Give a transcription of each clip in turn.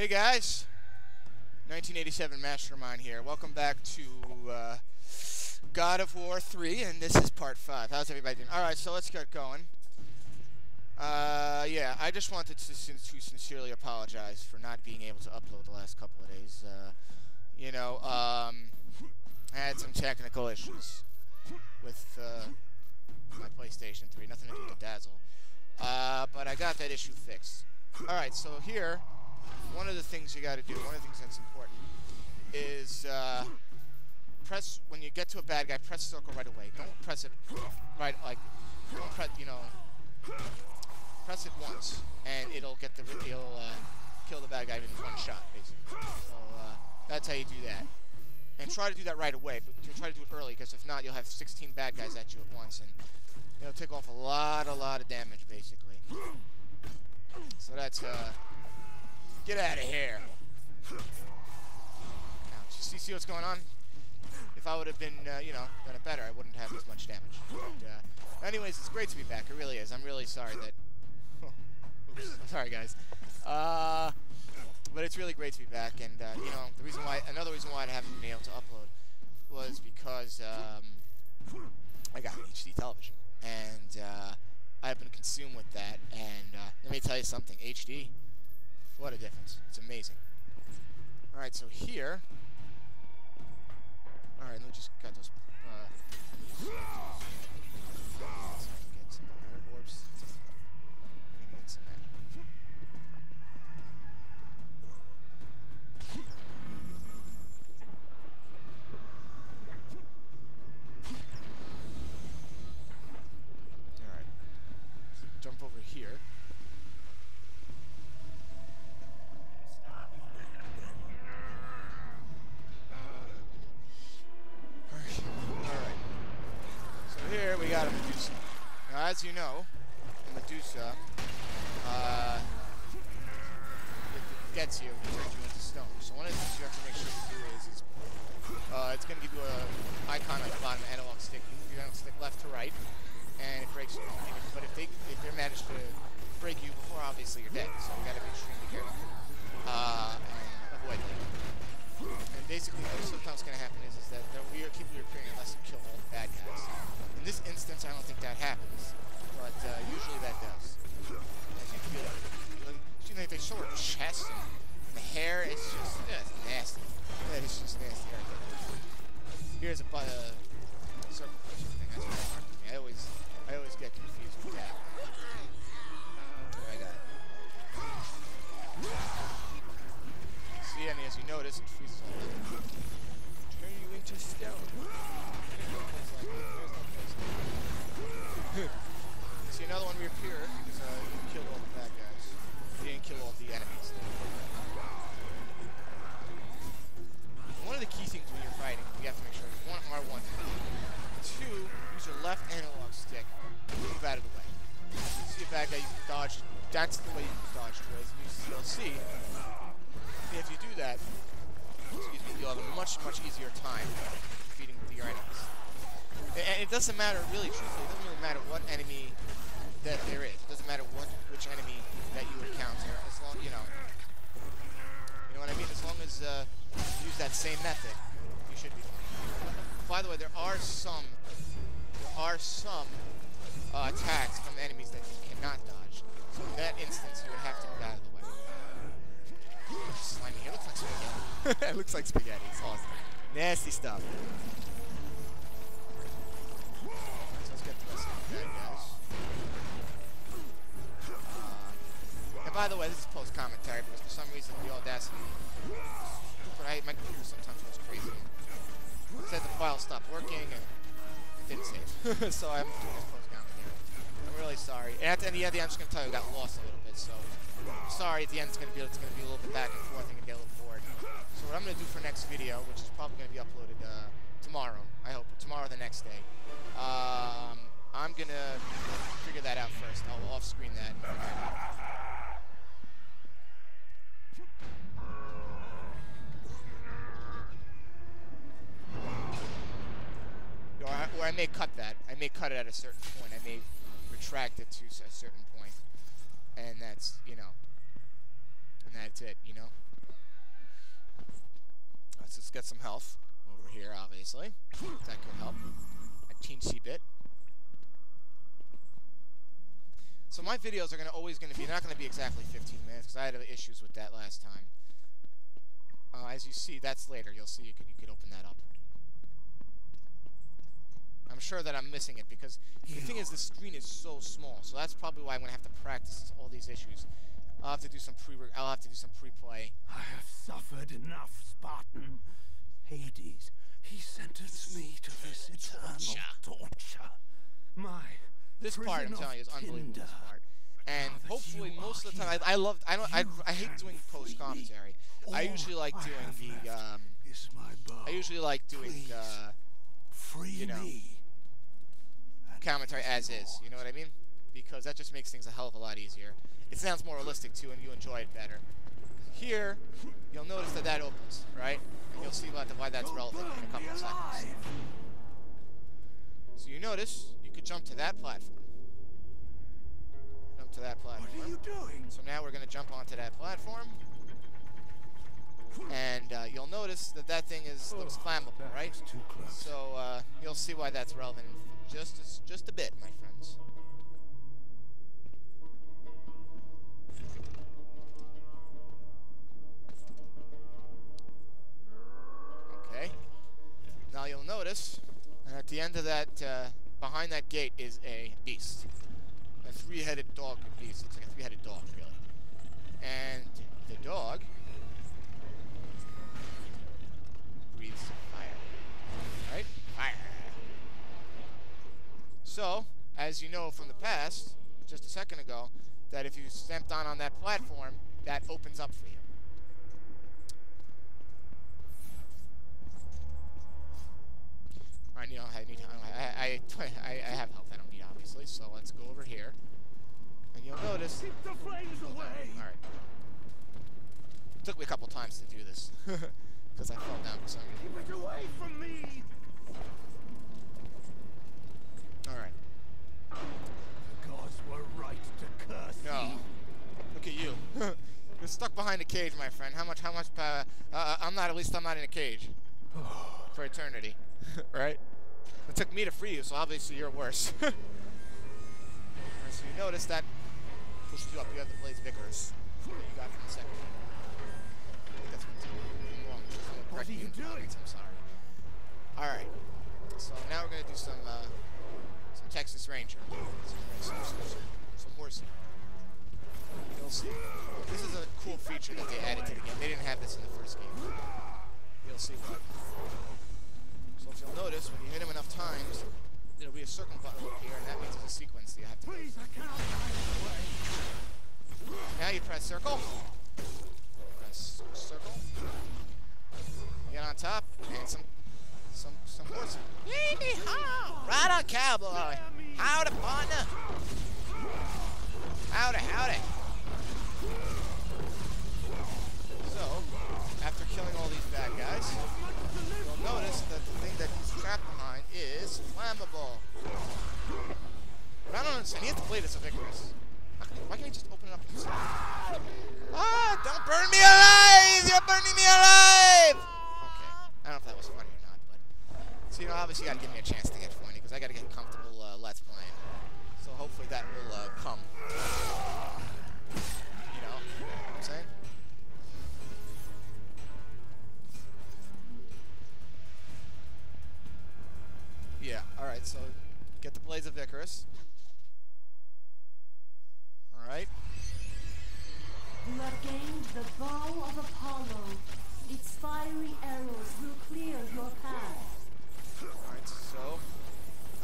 Hey guys, 1987 Mastermind here. Welcome back to God of War 3, and this is part 5. How's everybody doing? Alright, so let's get going. Yeah, I just wanted to sincerely apologize for not being able to upload the last couple of days. I had some technical issues with my PlayStation 3. Nothing to do with Dazzle. But I got that issue fixed. Alright, so here, one of the things you gotta do, one of the things that's important, is press, when you get to a bad guy, press circle right away. Don't press it right, like, don't press, press it once, and it'll kill the bad guy in one shot, basically. So, that's how you do that. And try to do that right away, but try to do it early, because if not, you'll have 16 bad guys at you at once, and it'll take off a lot of damage, basically. So that's, get out of here. Now, see what's going on? If I would have been, done it better, I wouldn't have as much damage. But, anyways, it's great to be back. It really is. I'm really sorry that... Oops. I'm sorry, guys. But it's really great to be back, and, another reason why I haven't been able to upload was because, I got an HD television. And, I've been consumed with that, and, let me tell you something. HD, what a difference. It's amazing. Alright, so here... Alright, let me just got those, get some herb orbs. I'm gonna get some magic. Alright. Jump over here. Here we got a Medusa. Now, as you know, a Medusa, it gets you, it turns you into stone. So one of the things you have to make sure to do is it's going to give you an icon on the bottom analog stick. You move your analog stick left to right, and it breaks you. But if they manage to break you before, obviously you're dead. So you got to be extremely careful and avoid them. And basically, what's sometimes going to happen is that we are keeping you appearing unless you kill all the bad guys. In this instance, I don't think that happens, but usually that does. As you feel it, they show her chest and the hair. It's just nasty. It's just nasty right there. Here's a circle pushing thing. That's really hard for me. I always get confused with that. There I got it. See, and as you notice, it freezes all over. Turn you into stone. See, another one reappeared because you killed all the bad guys. You didn't kill all the enemies. One of the key things when you're fighting, you have to make sure is one, R1. Two, use your left analog stick to move out of the way. You see a bad guy, you can dodge. That's the way you can dodge. Whereas you'll see, if you do that, you'll have a much easier time defeating your enemies. And it doesn't matter, really, truthfully, it doesn't really matter what enemy that there is. It doesn't matter which enemy that you encounter, as long, you know what I mean? As long as you use that same method, you should be fine. By the way, there are some attacks from enemies that you cannot dodge. So in that instance, you would have to move out of the way. Slimy. It looks like spaghetti. It looks like spaghetti. It's awesome. Nasty stuff. By the way, this is post-commentary because for some reason the Audacity, my computer sometimes goes crazy. It said the file stopped working and it didn't save. So I'm doing this post-commentary. I'm really sorry. And at the end, I'm just going to tell you I got lost a little bit. So sorry, at the end it's going to be a little bit back and forth and get a little bored. So what I'm going to do for next video, which is probably going to be uploaded tomorrow, I hope, tomorrow or the next day, I'm going to figure that out first. I'll off-screen that. Or I may cut that. I may cut it at a certain point. I may retract it to a certain point. And that's, and that's it, get some health over here, obviously. That could help. A teensy bit. So my videos are always going to be, not going to be exactly 15 minutes, because I had issues with that last time. As you see, that's later. You'll see you could open that up. I'm sure that I'm missing it, because the thing is, the screen is so small. So that's probably why I'm going to have to practice all these issues. I'll have to do some pre-play. I have suffered enough, Spartan. Hades, he sentenced me to this eternal torture. This part, I'm telling you, is unbelievable. This part, and hopefully, most of the time, I hate doing post commentary. I usually like doing commentary as is. You know what I mean? Because that just makes things a hell of a lot easier. It sounds more realistic too, and you enjoy it better. Here, you'll notice that opens, right? And you'll see why that's relevant in a couple of seconds. So you notice you could jump to that platform. Jump to that platform. What are you doing? So now we're going to jump onto that platform. And you'll notice that thing looks flammable, right? Too close. So you'll see why that's relevant in just a bit, my friends. Okay. Now you'll notice at the end of that, behind that gate is a beast. A three-headed dog beast. Looks like a three-headed dog, really. And the dog breathes fire. Right? Fire. So, as you know from the past, just a second ago, that if you stamped on that platform, that opens up for you. Alright, I have health I don't need, obviously, so let's go over here. And you'll notice... Keep the flames away! Alright. It took me a couple times to do this. Because I fell down for some reason. Keep it away from me! Alright. The gods were right to curse you. Look at you. You're stuck behind a cage, my friend. How much power... I'm not in a cage. For eternity. Right? It took me to free you, so obviously you're worse. Right, so you notice that pushed you up. You have the Blaze Vickers that you got from the second one. I think that's what's wrong. What are you doing? I'm sorry. Alright. So now we're going to do some Texas Ranger. Some horsey. You'll see. This is a cool feature that they added to the game. They didn't have this in the first game. You'll see why. So if you'll notice, when you hit him enough times, there'll be a circle button up here, and that means there's a sequence that you have to go through. Now you press circle. Press circle. Get on top, and some horse. Yeehaw! Right on, cowboy. Howdy, partner. Howdy, howdy. So, after killing all these bad guys, you'll notice that the thing that he's trapped behind is flammable. But I don't understand. He has to play this Icarus. Why can't he just open it up himself? Ah! Don't burn me alive! You're burning me alive! Okay. I don't know if that was funny or not, but... So, you know, obviously you gotta give me a chance to get funny, because I gotta get comfortable Let's Playing. So hopefully that will come. You know what I'm saying? Yeah, alright, so get the Blaze of Icarus. Alright. You have gained the bow of Apollo. Its fiery arrows will clear your path. Alright, so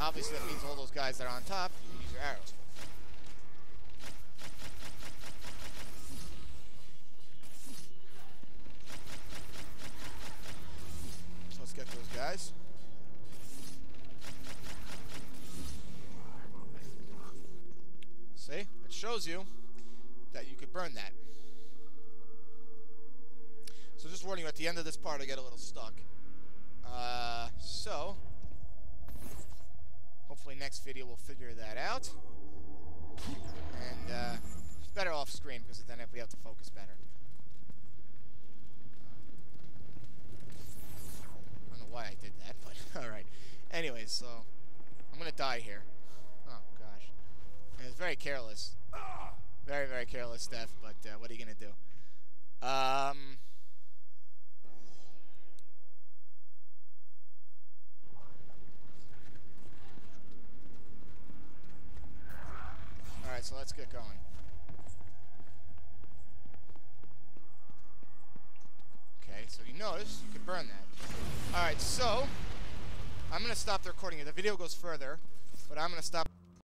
obviously that means all those guys that are on top, you use your arrows. So let's get those guys. See? It shows you that you could burn that. So just warning you, at the end of this part I get a little stuck. So hopefully next video we'll figure that out. And it's better off screen because then we have to focus better. so I'm gonna die here. Oh gosh, and it's very careless, very, very careless death. But what are you gonna do? All right, so let's get going. Okay, so you notice you could burn that. All right, so I'm gonna stop the recording here. The video goes further, but I'm gonna stop.